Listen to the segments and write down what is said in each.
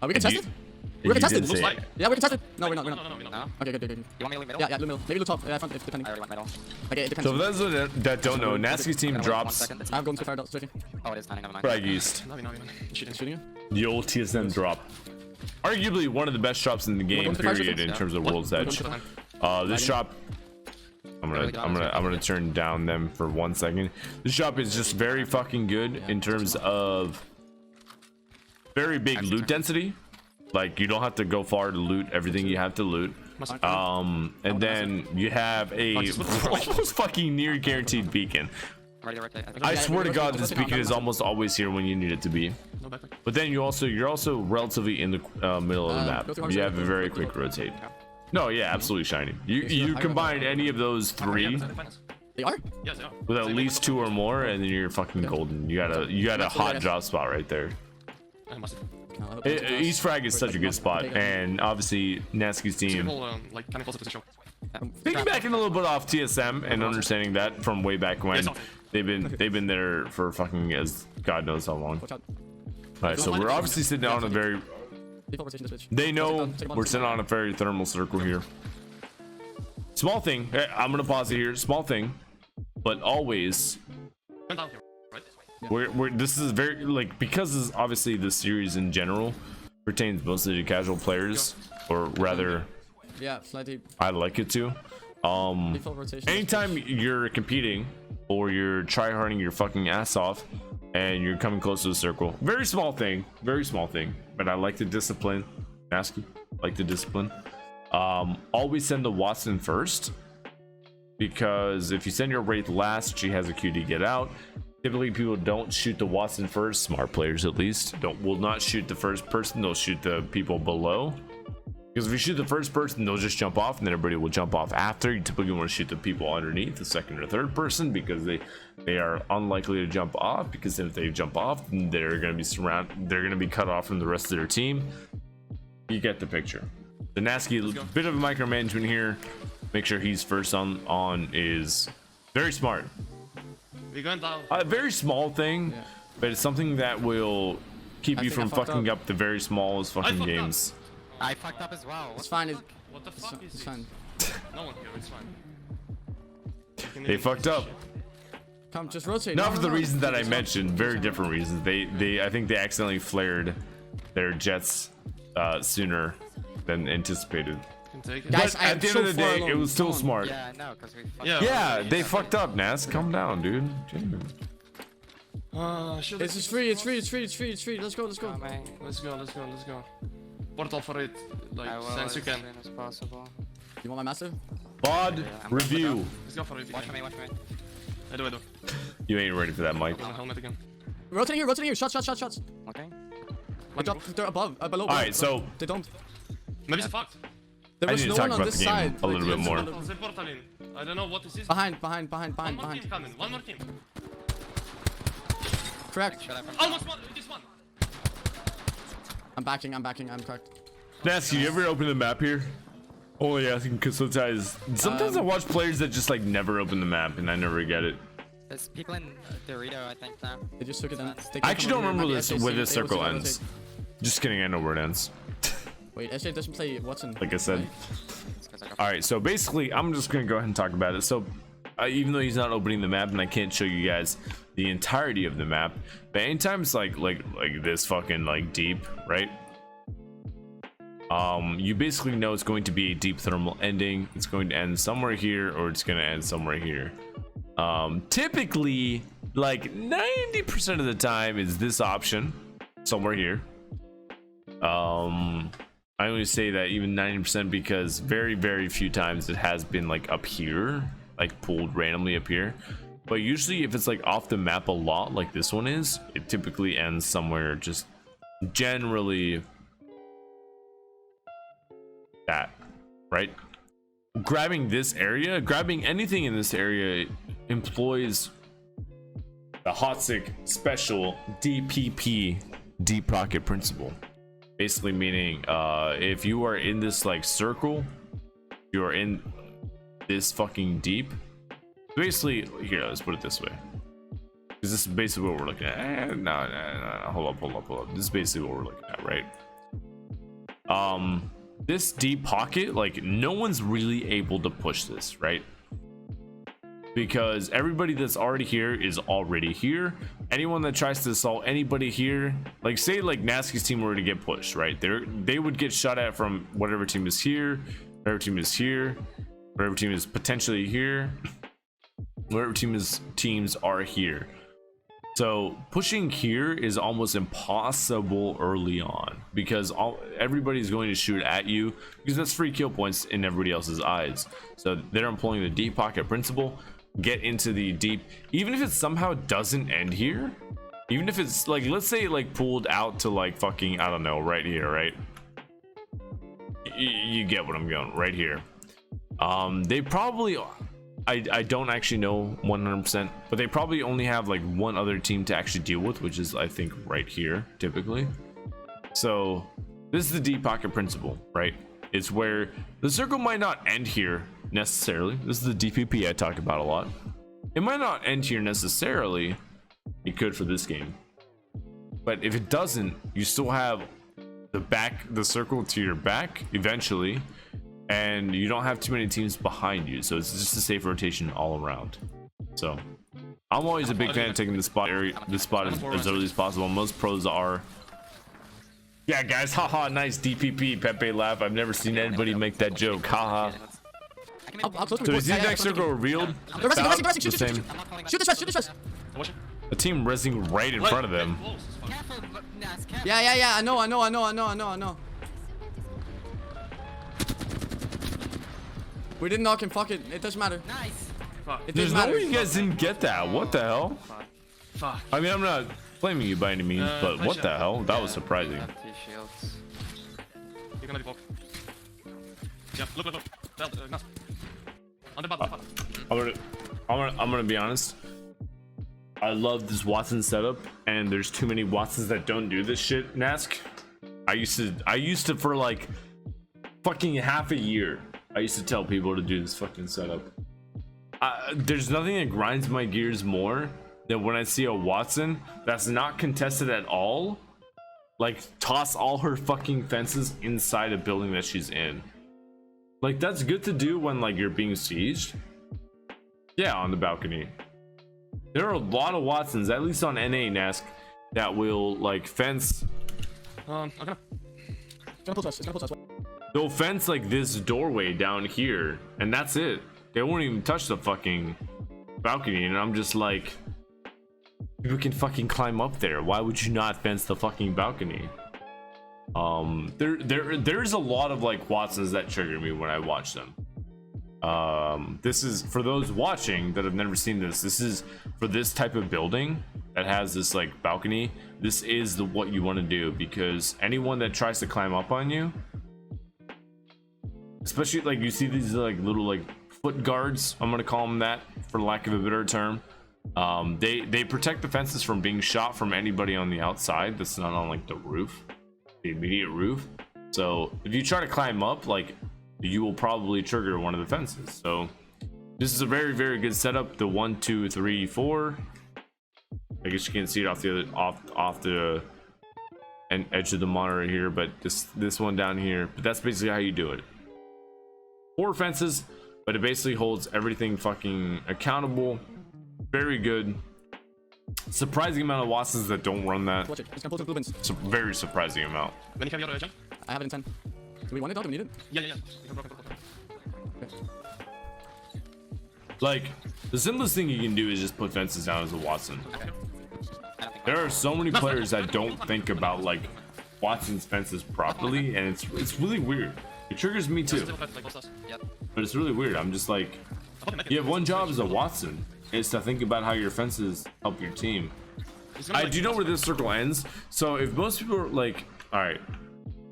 We can test it. We can test it. Yeah, we can test it. No, we're not. No. Okay, good. You want me to loot middle? Yeah, middle. Maybe loot top. Yeah, front, if depending. I already went middle. Okay, it depends. So for those that don't know, Nasky's team drops I'm going to fire out switching. Oh, it is tiny. Never mind. Frag East. No. Shooting you. The old TSM drop. Arguably one of the best shops in the game, period, in terms of World's Edge. This shop, I'm gonna turn down them for 1 second. This shop is just very fucking good in terms of very big loot density. Like, you don't have to go far to loot everything you have to loot. And then you have a almost fucking near guaranteed beacon. I swear to God, this beacon is almost always here when you need it to be. But then you're also relatively in the middle of the map. You have a very quick rotate. No, yeah, absolutely shiny. You combine any of those three They are? with at least 2 or more, and then you're fucking golden. You got a hot drop spot right there. East Frag is such a good spot, and obviously Nasky's team. Piggybacking a little bit off TSM and understanding that from way back when, they've been there for fucking as God knows how long. Alright, so we're obviously sitting down on a very. They know we're sitting on a very thermal circle here. Small thing. I'm gonna pause it here. Small thing, but always. This is very like, because this, obviously the series in general pertains mostly to casual players, or rather, yeah, slightly. I like it to. Anytime you're competing or you're tryharding your fucking ass off and you're coming close to the circle, very small thing, but I like the discipline. Ask you, like the discipline. Always send the Wattson first, because if you send your Wraith last, she has a Q to get out. Typically people don't shoot the Wattson first, smart players at least will not shoot the first person, they'll shoot the people below, because if you shoot the first person they'll just jump off and then everybody will jump off after. You typically want to shoot the people underneath, the second or third person, because they are unlikely to jump off, because if they jump off then they're going to be cut off from the rest of their team. You get the picture. The Nasky, a bit of a micromanagement here, make sure he's first on is very smart. We're going down. A very small thing, but it's something that will keep you from fucking up the very smallest fucking games. I fucked up as well. It's fine. What the fuck is It's this? fine. No one here, it's fine. They fucked up. Come, just rotate. Not for the reasons that I mentioned, very different reasons. I think they accidentally flared their jets sooner than anticipated. Guys, but at the end of the day, it was still smart. Yeah, no, because we fucked Yeah, they fucked up, Nas. Calm down, dude. This is free. It's free. Let's go. Let's go. Portal for it, like, since you can. as possible. You want my massive? VoD review. Let's go for it. Watch me. I do. You ain't ready for that, Mike. I'm on helmet again. Rotating here. Shots. Okay. They drop. They're above, below. Alright, so they don't. Maybe it's fucked. There I was need no to talk one on about this the game side. a little bit more. The portal in. I don't know what is this. Behind. One more team coming. One more team. Correct. Almost one. This one. I'm backing. I'm cracked. Nasky, you ever open the map here? Only asking because sometimes I watch players that just like never open the map and I never get it. There's people in Dorito, I think, now. They just took it in. I actually don't remember where this circle ends. Just kidding, I know where it ends. Wait, SJ doesn't play Wattson. Like I said. Alright, so basically, I'm just gonna go ahead and talk about it. So, even though he's not opening the map and I can't show you guys the entirety of the map, but anytime it's like this fucking like deep, right? You basically know it's going to be a deep thermal ending. It's going to end somewhere here, or it's going to end somewhere here. Typically, like 90% of the time is this option somewhere here. I only say that even 90% because very few times it has been like up here, like pulled randomly up here. But usually if it's like off the map a lot, like this one is, it typically ends somewhere just generally that, right? Grabbing this area, grabbing anything in this area employs the Hodsic special DPP, deep pocket principle. Basically meaning if you are in this like circle, you are in this fucking deep. Basically, here, let's put it this way, because this is basically what we're looking at. No, hold up. This is basically what we're looking at, right? This deep pocket, like no one's really able to push this, right? Because everybody that's already here is already here. Anyone that tries to assault anybody here, like say like Nasky's team were to get pushed, right? They would get shot at from whatever team is here, whatever team is here, whatever team is potentially here, whatever teams are here. So pushing here is almost impossible early on because everybody's going to shoot at you because that's free kill points in everybody else's eyes. So they're employing the deep pocket principle. Get into the deep, even if it somehow doesn't end here, even if it's like, let's say it like pulled out to like fucking, I don't know, right here, right? You get what I'm going, right here. They probably, I don't actually know 100%, but they probably only have like one other team to actually deal with, which is I think right here typically. So this is the deep pocket principle, right? It's where the circle might not end here necessarily. This is the DPP I talk about a lot. It might not end here necessarily. It could for this game, but if it doesn't, you still have the circle to your back eventually, and you don't have too many teams behind you, so it's just a safe rotation all around. So I'm always a big fan of taking the spot as early as possible. Most pros are. Yeah, guys, haha, nice DPP, Pepe laugh. I've never seen anybody make that joke, haha. So is the next circle revealed? Shoot the stress. A team resing right in front of them. Yeah, I know. We didn't knock him, fuck it, it doesn't matter. Nice. There's no way you guys didn't get that. What the hell? Fuck. I mean, I'm not blaming you by any means, but what the hell? That was surprising. You're gonna default. Yeah, look. Nice. On the bottom. I'm gonna be honest. I love this Wattson setup, and there's too many Wattsons that don't do this shit. Nask. I used to for like fucking half a year. I used to tell people to do this fucking setup. There's nothing that grinds my gears more than when I see a Wattson that's not contested at all, like toss all her fucking fences inside a building that she's in. Like that's good to do when like you're being sieged. Yeah, on the balcony. There are a lot of Wattsons, at least on NA Nask, that will like fence. Okay. They'll fence like this doorway down here, and that's it. They won't even touch the fucking balcony, and I'm just like, people can fucking climb up there. Why would you not fence the fucking balcony? There's a lot of like Wattsons that trigger me when I watch them. This is for those watching that have never seen this. This is for this type of building that has this like balcony. This is what you want to do, because anyone that tries to climb up on you, especially like you see these like little like foot guards, I'm gonna call them that for lack of a better term. They protect the fences from being shot from anybody on the outside that's not on like the roof, the immediate roof. So if you try to climb up, like you will probably trigger one of the fences. So this is a very, very good setup. The 1, 2, 3, 4. I guess you can't see it off the edge of the monitor here, but this one down here. But that's basically how you do it. 4 fences, but it basically holds everything fucking accountable. Very good. Surprising amount of Watsons that don't run that. Watch it. It's gonna pull through blueprints. It's a very surprising amount. When you have your jump? I have it in 10. Do we want it or do we need it? Yeah. You can broken. Okay. Like, the simplest thing you can do is just put fences down as a Wattson. There are so many players that don't think about like Wattson's fences properly, and it's really weird. It triggers me too, but it's really weird. I'm just like, you have one job as a Wattson, is to think about how your fences help your team. I do know where this circle ends, so if most people are like, all right,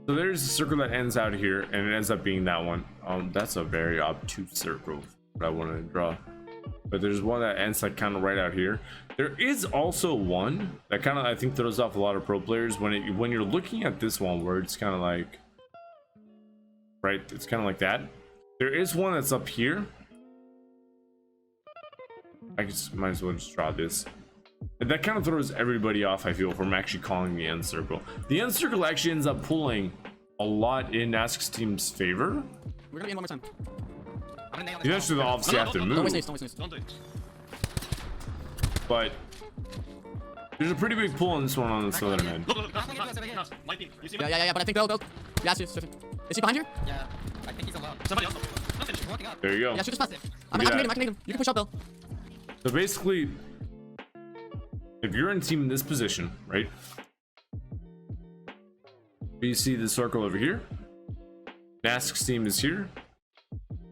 so there's a circle that ends out here, and it ends up being that one. That's a very obtuse circle that I want to draw, but there's one that ends like kind of right out here. There is also one that kind of, I think, throws off a lot of pro players when you're looking at this one where it's kind of like, right, it's kind of like that. There is one that's up here. I just might as well just draw this. And that kind of throws everybody off, I feel, from actually calling the end circle. The end circle actually ends up pulling a lot in Ask's team's favor. We're gonna be in one more time. I'm gonna nail the You guys obviously No, have to don't Don't move, waste nades, don't waste nades. Don't do it. but there's a pretty big pull on this one on the southern end. Look, Nas, my team. You see me? Yeah, but I think they'll. Yeah, see, is he behind you? Yeah, I think he's alone. Somebody else. No, finish. He's walking up. There you go. Yeah, shoot just past him. I Look at can that. nade him. You can push up, Bill. So basically, if you're in team in this position, right? You see the circle over here. Nask's team is here.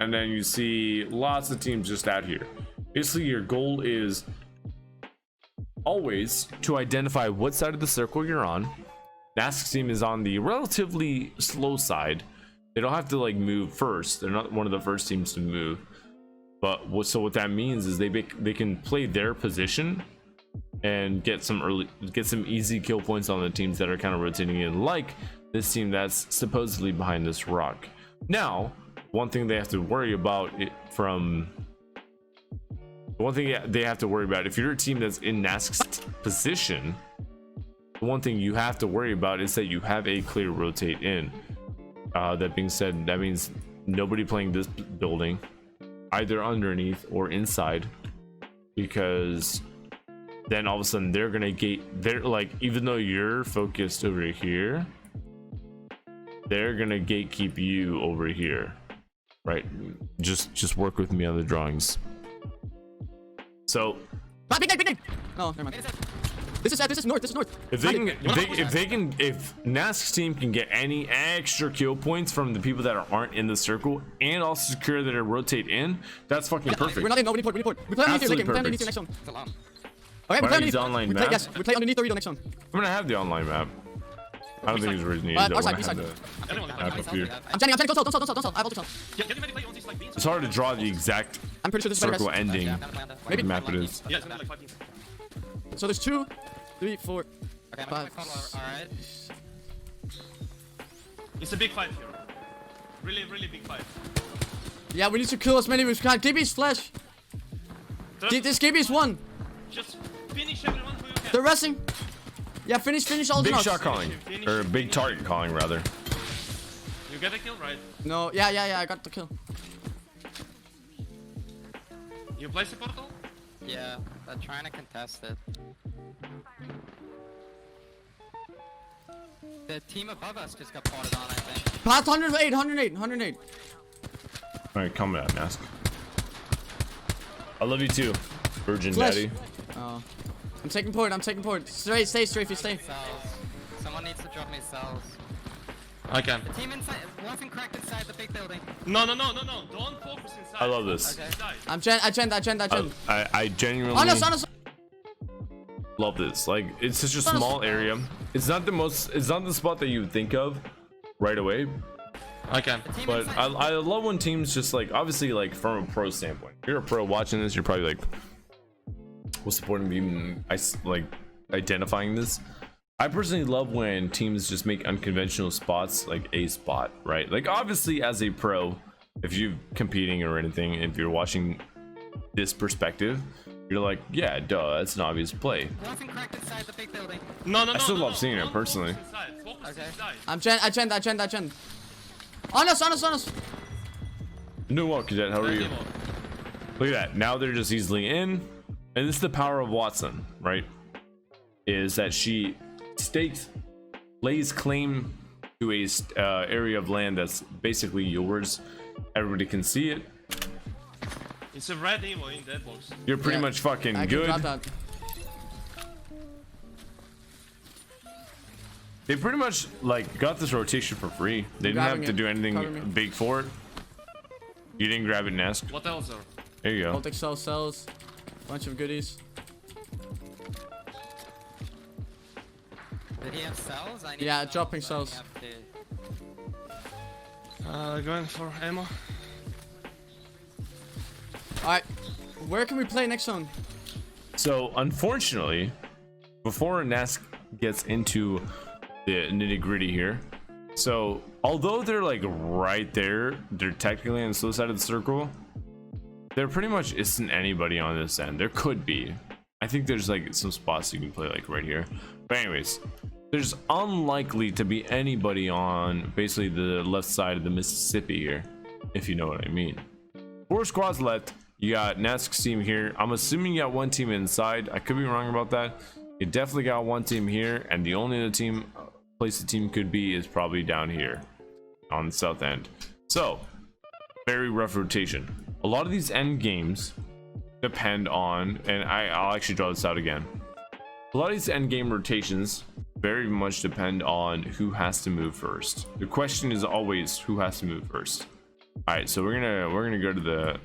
And then you see lots of teams just out here. Basically, your goal is always to identify what side of the circle you're on. Nask's team is on the relatively slow side. They don't have to like move first. They're not one of the first teams to move. But what that means is they can play their position and get some easy kill points on the teams that are kind of rotating in, like this team that's supposedly behind this rock. Now, one thing they have to worry about if you're a team that's in Nask's position, the one thing you have to worry about is that you have a clear rotate in. That being said, that means nobody playing this building, either underneath or inside, because then all of a sudden they're gonna they're like, even though you're focused over here, they're gonna gatekeep you over here, right? Just work with me on the drawings. So Ah, big nade. No, never mind. This is north. if Nask's team can get any extra kill points from the people that aren't in the circle and also secure their rotate in, that's fucking perfect. We're not in. No, we need port. We play underneath here. We play underneath here next one. It's alone. Okay, we Why play don't you use underneath. online We play, map? yes, we play underneath Dorito next one. I'm gonna have the online map. I don't think there's a reason to use Our that. side, when I side. have Everyone, the map up here. I'm standing. Don't sell. I have ultra. Get ready, play on these like beans. It's hard to draw the exact I'm pretty sure this is better, circle guys. ending. Yeah, I'm gonna land Maybe- map it is. Yeah, it's gonna be like 5 teams. So there's 2, 3, 4. Okay, I'm gonna call alright. It's a big fight here. Really, really big fight. Yeah, we need to kill as many as we can. Gibby's flash. This Gibby's one. Just finish everyone who you can. They're resting. Yeah, finish all the Big knots. shot calling, or big target calling rather. You get a kill, right? No, yeah, I got the kill. You place a portal? Yeah, they're trying to contest it. The team above us just got potted on, I think. Path 108. All right, come back, Nask. I love you too, Virgin Flash. Daddy. Oh. I'm taking port. Stay, strafe, you stay. Cells. Someone needs to drop me cells. I can. The team inside wasn't cracked inside the big building. No. Don't focus inside. I love this. Okay. Inside. I'm gen. I genuinely Honest. love this. Like, it's such a small area. It's not the spot that you would think of right away. I can. The team But inside- I love when teams just like, obviously, like from a pro standpoint. If you're a pro watching this, you're probably like, what's the point of even like identifying this? I personally love when teams just make unconventional spots like a spot, right? Like, obviously, as a pro, if you're competing or anything, if you're watching this perspective, you're like, yeah, duh, that's an obvious play. wasn't cracked inside the big building. No. I still love seeing it personally. Focus Okay. inside. I'm gen. Honest. No, what, Cadet? How are you? Look at that. Now they're just easily in. And this is the power of Wattson, right? Is that she lays claim to a area of land that's basically yours. Everybody can see it. It's a red Evo in that box. You're pretty Yeah, much fucking I can good. grab that. They pretty much like got this rotation for free. They didn't have Grabbing to it. do Cover me. anything big for it. You didn't grab it, Nask. What else, sir? There you go. Baltic cells. Bunch of goodies. Did he have cells? I need Yeah, cells. dropping I cells. have to- Going for ammo. Alright. Where can we play next zone? So unfortunately, before Nask gets into the nitty gritty here, so although they're like right there, they're technically on the slow side of the circle. There pretty much isn't anybody on this end. There could be. I think there's like some spots you can play like right here. But anyways, there's unlikely to be anybody on basically the left side of the Mississippi here, if you know what I mean. 4 squads left. You got Nask's team here. I'm assuming you got one team inside. I could be wrong about that. You definitely got one team here, and the only other team place the team could be is probably down here on the south end. So very rough rotation. A lot of these end games depend on, and I'll actually draw this out again. A lot of these end game rotations very much depend on who has to move first. The question is always who has to move first. All right, so we're gonna go to the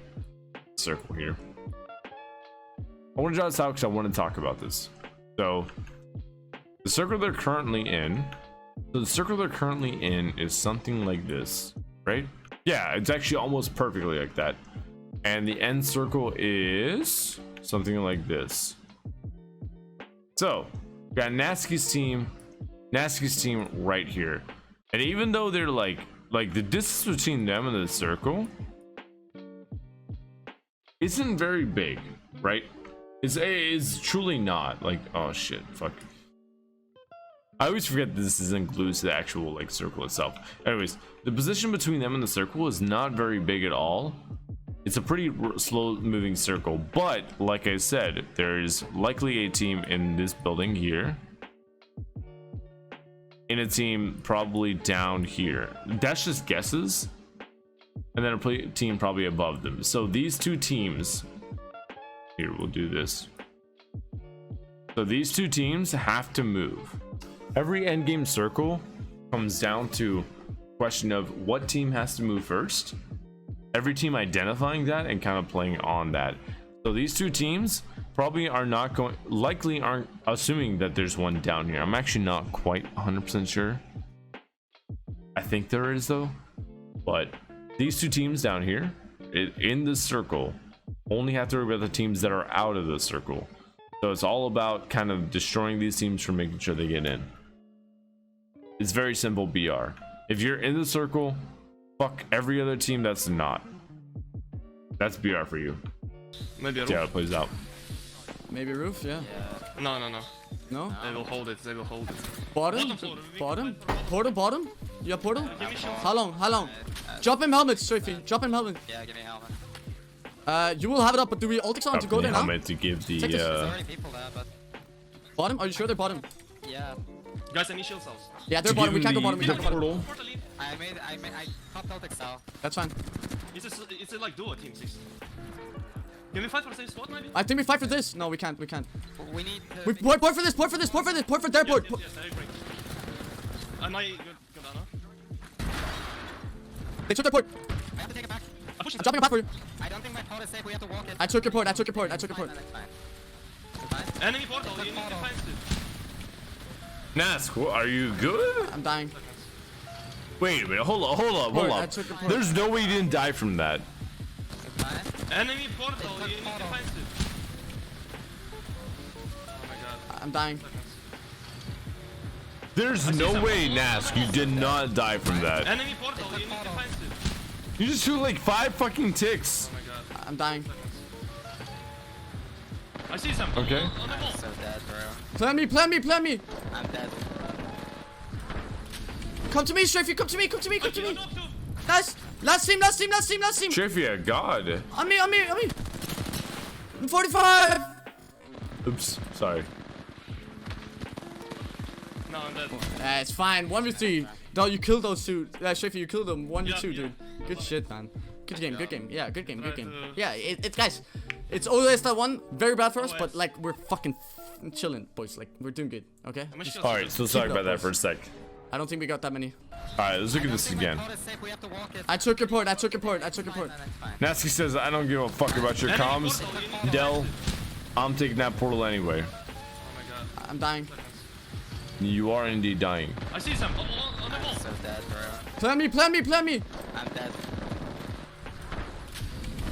circle here. I want to draw this out because I want to talk about this. So the circle they're currently in, is something like this, right? Yeah, it's actually almost perfectly like that. And the end circle is something like this. So we got Nasky's team right here. And even though they're like the distance between them and the circle isn't very big, right? It's truly not. Like, oh shit, fuck. I always forget this isn't glued to the actual like circle itself. Anyways, the position between them and the circle is not very big at all. It's a pretty slow moving circle, but like I said, there's likely a team in this building here, and a team probably down here. That's just guesses, and then a team probably above them. So these two teams here, we'll do this. So these two teams have to move. Every endgame circle comes down to a question of what team has to move first. Every team identifying that and kind of playing on that. So these two teams probably are not going, likely aren't assuming that there's one down here. I'm actually not quite 100% sure. I think there is though. But these two teams down here in this circle only have to worry about the teams that are out of the circle. So it's all about kind of destroying these teams for making sure they get in. It's very simple BR. If you're in the circle, fuck every other team that's not. That's BR for you. Maybe a roof. See how it plays out. Maybe roof, yeah. No. No? They will hold it. Bottom? Bottom? Portal? Yeah, portal? Give me shield. How long? Drop him helmet, Sophie. Drop him helmet. Yeah, give me a helmet. You will have it up, but do we ultix on to go there now? Helmet to give the There's already people there, but Bottom? Are you sure they're bottom? yeah. Guys, I need shield cells. Yeah, they're bottom. We can't go bottom. We can't go bottom. portal. I popped ultic cell. That's fine. It's a like duo team 6. Can we fight for the same spot maybe? I think we fight for this. No, we can't. We We need We port for this. Port for their port. Yes, I agree. I might go down now. They took their port. I have to take it back. I push I'm it. dropping a pack for you. I don't think my port is safe. We have to walk it. I took your port. Fine, that's fine. Enemy portal, you need to find it. Nask, are you good? I'm dying. Wait a minute, hold I up. took your port. There's no way you didn't die from that. Fine. Enemy portal, you need to find it. Oh my god. I'm dying. There's no way, Nask, you did not die from that. Enemy portal, you need to find it. You just threw like 5 fucking ticks. Oh my god. I'm dying. I see some. Okay. On the wall. So dead, bro. Plan me. I'm dead. Come to me, Strafey. Come to me. No, Nice. Last team. Trivia, God. On me. I'm 45. Oops, sorry. no, I'm dead. It's fine. 1v3. No, you killed those two. Strafey, you killed them. 1v2, Yeah. dude. Good shit, man. Good game. Yeah, good game. Right, Yeah, it's guys. It's always that one. Very bad for us, OS. but like we're fucking chilling, boys. Like we're doing good. Okay. I'm Just- shield. Alright, so sorry about that for a sec. I don't think we got that many. Alright, let's look I at don't this think again. my port is safe. We have to walk it. I took your port. Fine, that's fine. Nasky says, I don't give a fuck about your Enemy comms. portal, you need to Dell, find it. I'm taking that portal anyway. Oh my god. I'm dying. You are indeed dying. I see some. On the wall. So dead, bro. Plan me. I'm dead.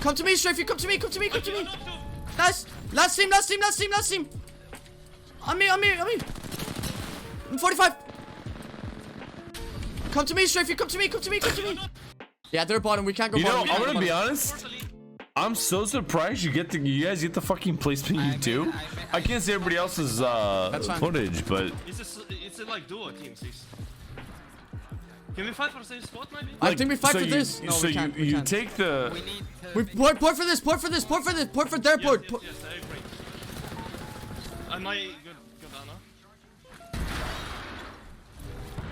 Come to me, Strafey. Come to me. No. Nice. Last team. On me. I'm 45. Come to me, Strafey. Come to me. Yeah, they're bottom. We can't go You know, bottom. I'm gonna be honest. I'm so surprised you guys get the fucking placement you do. I can't see everybody else's fine. footage, but It's it's like duo teams. Can we fight for the same spot maybe? I think we fight so for you, this. No, so we can't. you take the. We need to. We port for this. Port for this. Port for this. Port for their port. Yes, I agree. Am I good Anna?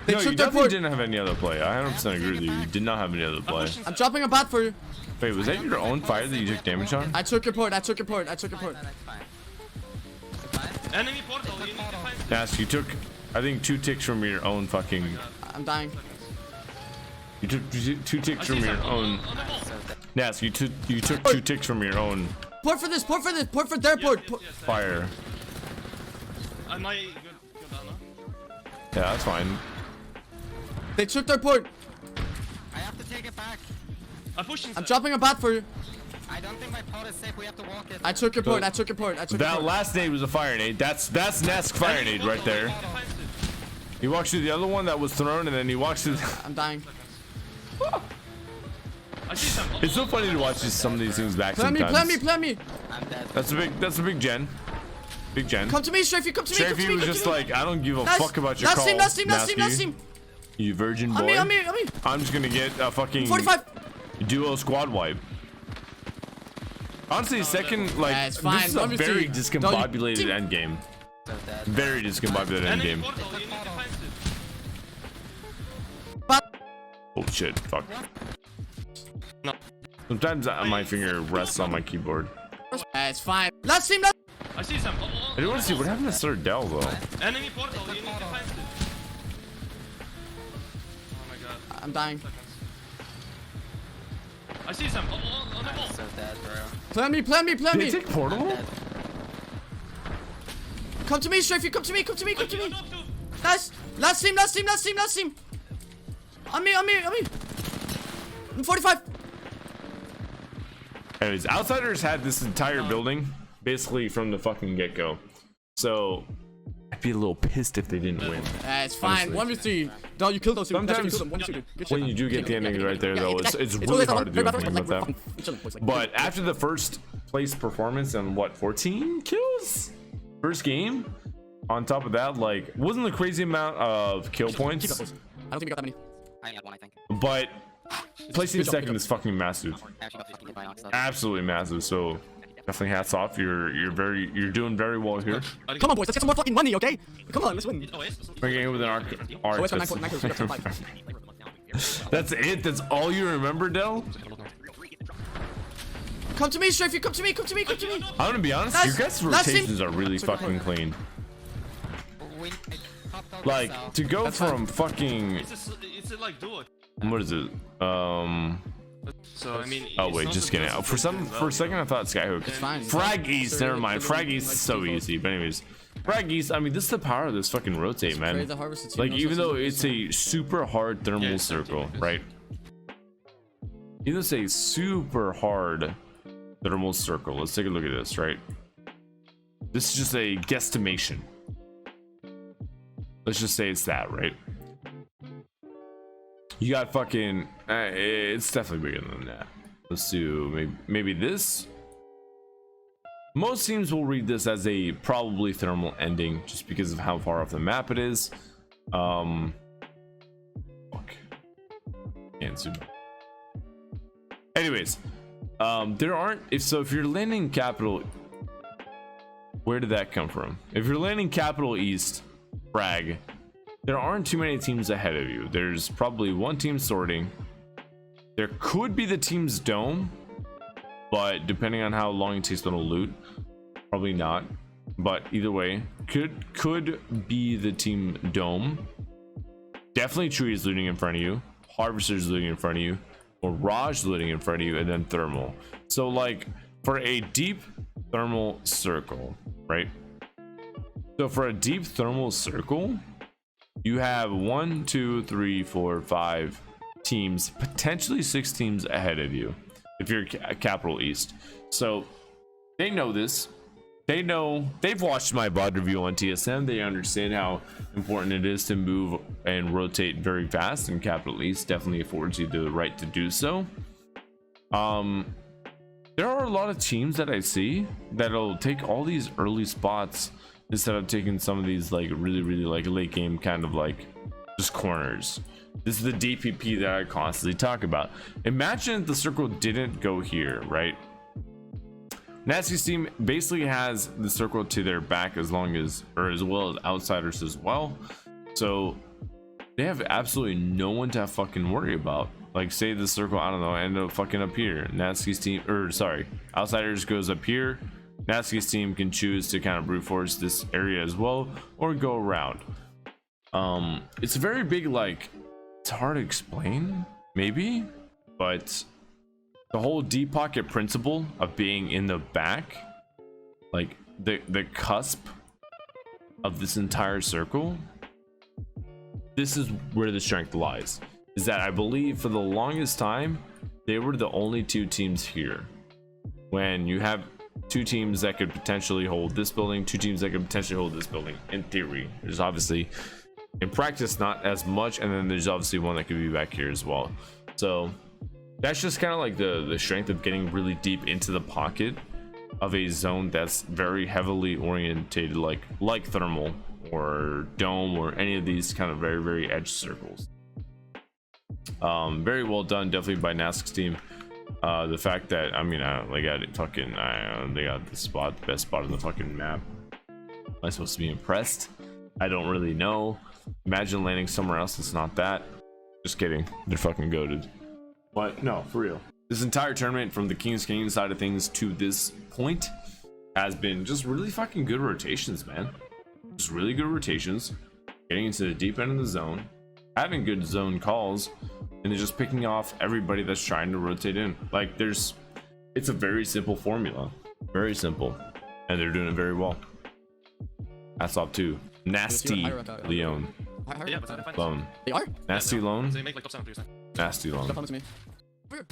They No, you took their definitely port. didn't have any other play. I 100% agree with you. You did not have any other play. I'm dropping a bat for you. Wait, was that your own fire that you took damage on? I took your port. I took your port. I took your port. That's fine. Goodbye. Enemy portal, you need to find. Yes, you took, I think, 2 ticks from your own fucking. I'm dying. You took 2 ticks from your own. On the wall. Yes, you took 2 ticks from your own Port for this. Port for this. Port for their port. Yes, I fire. Am I good Anna? Yeah, that's fine. They took their port. I have to take it back. I'm pushing. I'm dropping a bat for you. I don't think my pod is safe. We have to walk it. I took your port. I took your port. I took your That port. last nade was a fire nade. That's Nesk fire nade right there. He walks through the other one that was thrown, and then he walks through. I'm dying. I see some. It's so funny to watch some of these things back Plan me. sometimes. Plan me. Plan me. I'm dead. That's a big gen. Big gen. Come to me, Strafey. Come to me. Come to Strafey me. was come just to me. like, I don't give a Last- fuck about your last call. team. Last team. Last team. Last Nasty. team. You virgin boy. On me. On me. On me. I'm just gonna get a fucking 45. duo squad wipe. Honestly, second, like, Yeah, it's fine. this is a Let me very see. discombobulated Team- endgame. So dead. Very discombobulated Enemy endgame. portal, you need to find it. But Oh shit, fuck. No. Sometimes my finger rests on my keyboard. it's fine. Last team. Last. I see some. I do want to see what happened to Sir Dell though. Enemy portal, you need to find it. Oh my god. I'm dying. I see some. On the wall. So dead, bro. Plan me. Plan me. Plan Did me. they take portal? Dead. Come to me, Strafey. Come to me. Come to me. Come to me. Knock two. Nice. Last team. Last team. Last team. Last team. On me. On me. On me. I'm 45. Anyways, Outsiders had this entire building basically from the fucking get-go. So I'd be a little pissed if they didn't win. It's fine. Honestly. 1v3. No, you killed those two. Sometimes- That's what you killed them. 1v2, dude. Good When shit, you do get the ending right there, though, it's really always hard to do very anything bad, with that. like, we're chilling, boys, like, But after the first place performance and what, 14 kills? First game? On top of that, like, wasn't a crazy amount of kill keep up, points, boys. I don't think we got that many. I only had one, I think. but placing Good job, second good is fucking massive. I actually got 15 hit by Ox. Absolutely massive. So definitely hats off. You're doing very well here. Come on, boys. Let's get some more fucking money, okay? Come on, let's win. We're getting with an arc. Oh, it's got 9 kills. We got 5. That's it. That's all you remember, Del. Come to me, Strafey. Come to me. Come to me. Come to me. I'm gonna be honest. That's- Your guys' that's him. rotations are really fucking clean. Like to go That's from fucking It's a like duo. what is it? So I mean. Oh it's wait, not just the kidding. best For a second I thought Skyhook. It's fine. Frag East, never mind. Frag East is so Like, easy. But anyways, Frag East. I mean, this is the power of this fucking rotate, Create man. the harvest team, Like no even such though thing. it's a super hard thermal Yeah, it's circle, 13, right? Even though it's a super hard thermal circle. Let's take a look at this, right? This is just a guesstimation. Let's just say it's that, right? You got fucking. It's definitely bigger than that. Let's do maybe this. Most teams will read this as a probably thermal ending, just because of how far off the map it is. Fuck. Can't zoom. Anyways, there aren't. If you're landing capital, where did that come from? If you're landing capital east, frag. There aren't too many teams ahead of you. There's probably one team sorting. There could be the team's dome, but depending on how long it takes them to loot, probably not. But either way, could be the team dome. Definitely trees looting in front of you, harvesters looting in front of you, or Raj looting in front of you, and then thermal. So like for a deep thermal circle, right? So for a deep thermal circle, you have 1, 2, 3, 4, 5 teams, potentially 6 teams ahead of you if you're Capital East. So they know this. They know, they've watched my VoD review on TSM. They understand how important it is to move and rotate very fast, and Capital East definitely affords you the right to do so. There are a lot of teams that I see that'll take all these early spots instead of taking some of these like really like late game kind of like just corners. This is the DPP that I constantly talk about. Imagine if the circle didn't go here, right? Nasty's team basically has the circle to their back as well as outsiders as well. So they have absolutely no one to fucking worry about. Like say the circle, I don't know, end up fucking up here. Natsuki's team, or sorry, outsiders goes up here. Natsuki's team can choose to kind of brute force this area as well, or go around. It's a very big, like, it's hard to explain, maybe, but the whole deep pocket principle of being in the back, like the cusp of this entire circle, this is where the strength lies. Is that I believe for the longest time they were the only two teams here. When you have two teams that could potentially hold this building, two teams that could potentially hold this building, in theory. There's obviously in practice not as much, and then there's obviously one that could be back here as well. So that's just kind of like the strength of getting really deep into the pocket of a zone that's very heavily orientated, like thermal or dome or any of these kind of very edge circles. Very well done, definitely by Nask's team. The fact that I mean, they got the spot, the best spot on the fucking map. Am I supposed to be impressed? I don't really know. Imagine landing somewhere else that's not that. Just kidding, they're fucking goated. But no, for real. This entire tournament, from the Kings side of things to this point, has been just really fucking good rotations, man. Just really good rotations, getting into the deep end of the zone, having good zone calls, and they're just picking off everybody that's trying to rotate in. Like it's a very simple formula, very simple, and they're doing it very well. Hats off to Nasty Leon. Yeah, but They are? Nasty Lone. they make like top 7 3 Nasty Lone. Don't come to me. Weird.